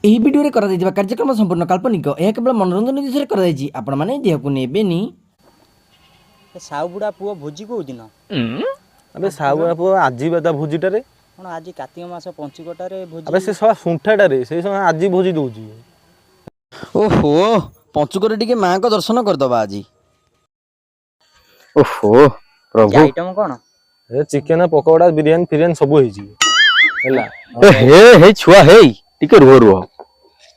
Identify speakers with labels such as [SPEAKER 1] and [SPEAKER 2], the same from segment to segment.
[SPEAKER 1] ଏହି ଭିଡ଼ିଓରେ କରାଯାଇଥିବା କାର୍ଯ୍ୟକ୍ରମ ସମ୍ପୂର୍ଣ୍ଣ କାଳ୍ପନିକ। ଏହା କେବଳ ମନୋରଞ୍ଜନ ଉଦ୍ଦେଶ୍ୟରେ କରାଯାଇଛି। ଆପଣମାନେ ଦେହକୁ ନେବେନି।
[SPEAKER 2] ସାହୁ ବୁଢା ପୁଅ ଭୋଜି କୋଉ ଦିନ?
[SPEAKER 3] अबे साउआ पुओ आजी बेता भोजिटारे
[SPEAKER 2] कौन आज कार्तिक मास पंचुकटारे भोजी?
[SPEAKER 3] अबे से सब सुंठाटारे से सब आजी भोजी दउची।
[SPEAKER 1] ओहो पंचुकरे टिके मां को दर्शन करदबा आजी।
[SPEAKER 3] ओहो प्रभु
[SPEAKER 2] आइटम कौन?
[SPEAKER 3] ए चिकन पकोड़ा बिरयानी फिरियानी सब होई छी हैला।
[SPEAKER 4] हे हे छुआ हे टिके रुह रुह।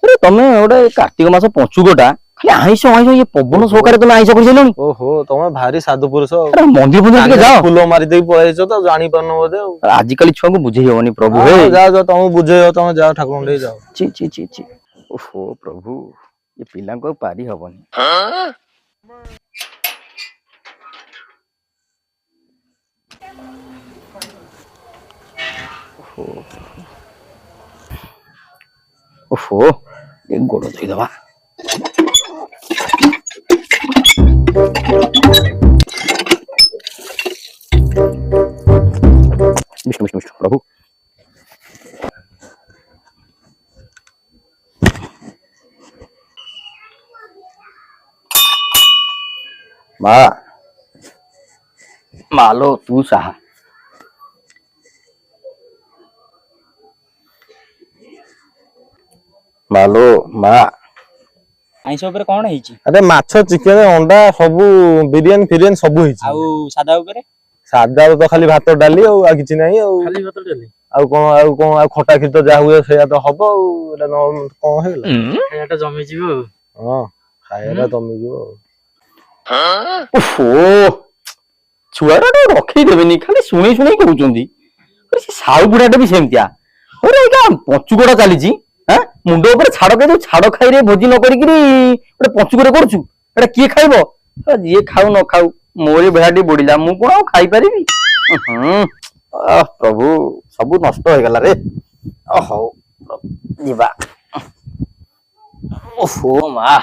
[SPEAKER 4] अरे तमे ओडे कार्तिक मास पंचुकटा खाली आइसो आइसो ये पवन सहकारे तमे आइसो कर जलनी।
[SPEAKER 3] ओहो तमे भारी साधु पुरुष।
[SPEAKER 4] अरे मंदिर मंदिर टिके जाओ
[SPEAKER 3] फूल मारी देई पळाइछ त जानि परनो बोदे।
[SPEAKER 4] आज काली छुआ को बुझेई होनी प्रभु हे।
[SPEAKER 3] जा जा तमे बुझेयो तमे जाओ ठाकुर ले जाओ।
[SPEAKER 4] ची ची ची ची ओहो प्रभु ये पिला को पारी हबनी। ओहो ये गोड़ धोई दबा। विष्णु विष्णु विष्णु प्रभु माँ मालो तू साहा मालो माँ
[SPEAKER 2] आइस ऊपर कौन है?
[SPEAKER 3] अरे माछ चिकन अंडा सब बिरयानी फिरियानी सब होई छी।
[SPEAKER 2] आउ सादा ऊपर
[SPEAKER 3] सादा तो खाली भात डाली आ किछि नाही आ
[SPEAKER 2] खाली भात डाली
[SPEAKER 3] आ कोन आ खटा खीर तो जा हुए सेया तो हबो एटा न कोन हेला
[SPEAKER 2] एटा जमी जीवो।
[SPEAKER 3] हां खायरा जमी जीवो।
[SPEAKER 4] ओहो छुआरा तो रखई देबेनी खाली सुनै सुनै कहउचंदी। अरे से साउ बुढाटा भी सेमतिया। अरे एका पंचुकोडा चाली छी हैं मुंडो ऊपर छाड़ के छाड़ खाई रे भोजी न करी किरी ओटे पंचुकोडा करछु। एटा किए खाइबो? जे खाउ न खाउ मोरी भेड़ाटी बुड़िला मु कोन खाई परिबी। प्रभु सब नष्ट हो गला रे। ओहो जीवा ओहो मा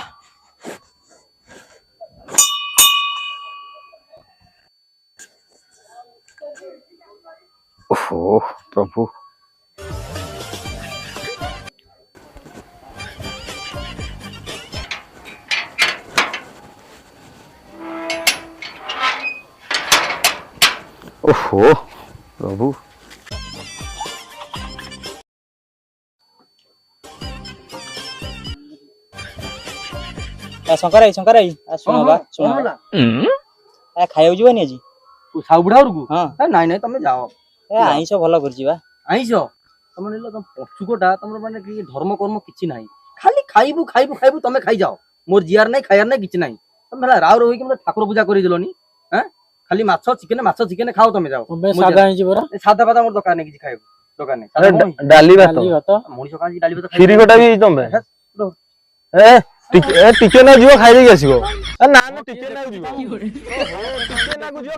[SPEAKER 4] ओहो प्रभु ओहो प्रभु
[SPEAKER 2] शंकर आई सुनो बा सुनो ए खाइयो जीवनी आज
[SPEAKER 4] तू साउ बुढ़ा को
[SPEAKER 2] हां
[SPEAKER 4] नाइ नाइ तमे जाओ
[SPEAKER 2] ए आइस भलो करजी बा
[SPEAKER 4] आइसो तमे नेलो तम पछुकोटा तमर माने कि धर्म कर्म किछि नाही खाली खाइबु खाइबु खाइबु तमे खाइ जाओ मोर जियार नाही खायार नाही किछि नाही तमे हला राव रोई कि मतलब ठाकुर पूजा करि देलोनी हैं खाली माछ चिकन खाओ तमे जाओ
[SPEAKER 2] तमे सादा आइ जीवरा
[SPEAKER 4] सादा पादा मोर दुकान नै किछि खाइबु दुकान नै
[SPEAKER 3] अरे डाली भात
[SPEAKER 4] मोनी सकाजी डाली भात
[SPEAKER 3] खीरी गोटा भी तमे ए टिके ना जीव खाइ दे आसीबो। ना ना टिके ना जीव टिके ना को जीव